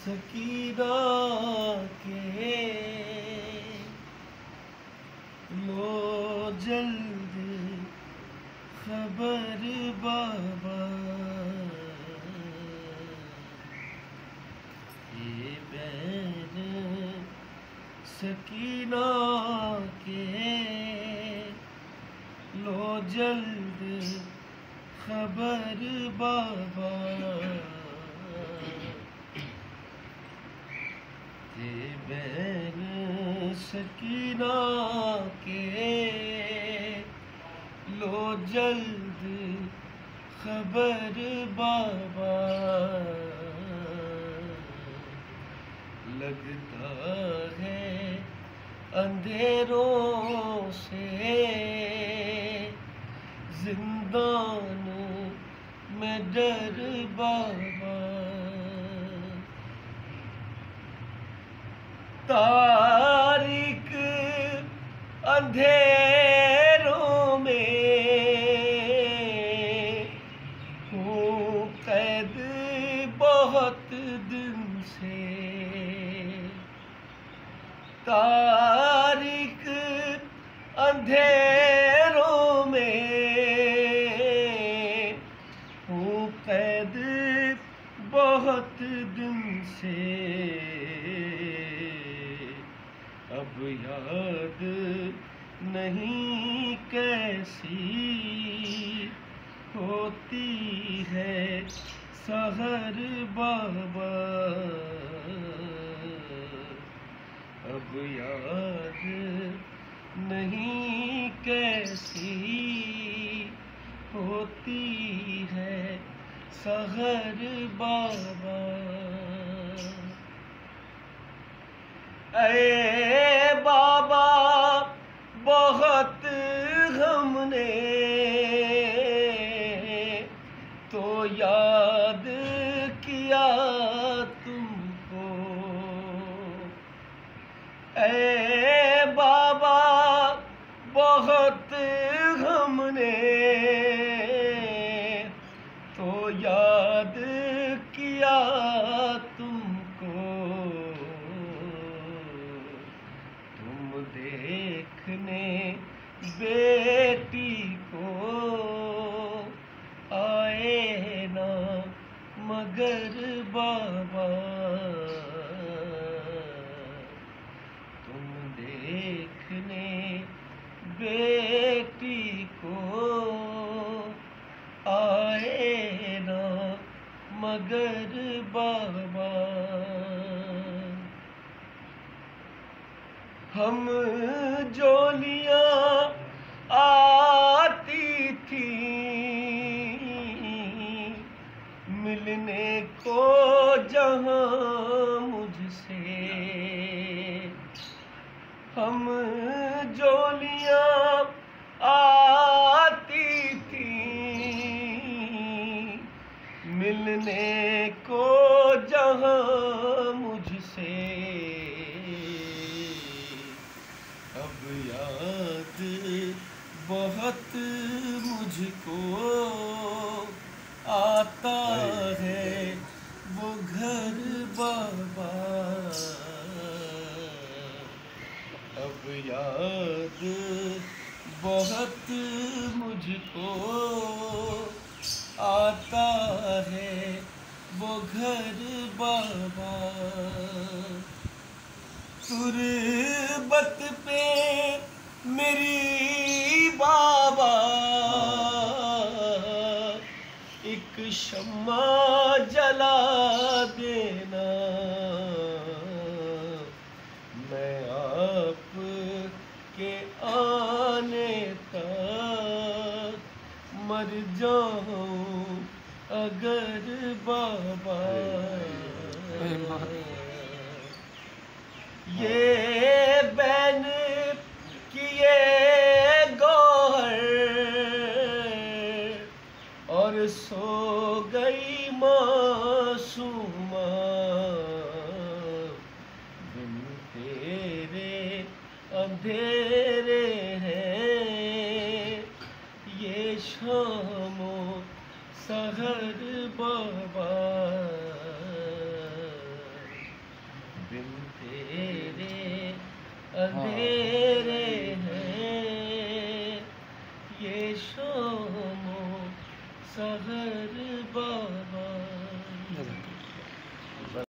सकीना के लो जल्द खबर बाबा, ये बैर सकीना के लो जल्द खबर बाबा, ये बैर सकीना के लो जल्द खबर बाबा, लगता है अंधेरों से जिंदान में डर बाबा, तारीक अंधेरों में हूँ कैद बहुत दिन से, तारीक अंधेरों में हूँ कैद बहुत दिन से, अब याद नहीं कैसी होती है सहर बाबा, अब याद नहीं कैसी होती है सहर बाबा, ऐ बाबा बहुत हमने तो याद किया तुमको, ऐ बाबा बहुत हमने तो याद किया तुमको, तुम देखने बेटी को आए ना मगर बाबा, तुम देखने बेटी को आए ना मगर बाबा, हम जोलियां आती थी मिलने को जहां मुझसे, हम जोलियां आती थी मिलने को जहां मुझसे, अब याद बहुत मुझको आता है वो घर बाबा, अब याद बहुत मुझको आता है वो घर बाबा, तुरबत पे मेरी बाबा एक शम्मा जला देना, मैं आप के आने तक मर जाऊं अगर बाबा, ये बैन किए गौहर और सो गई मासूमा, दिन तेरे अंधेरे हैं ये शामो सहर बाबा, बिन तेरे अंधेरे हैं ये शामो सहर बाबा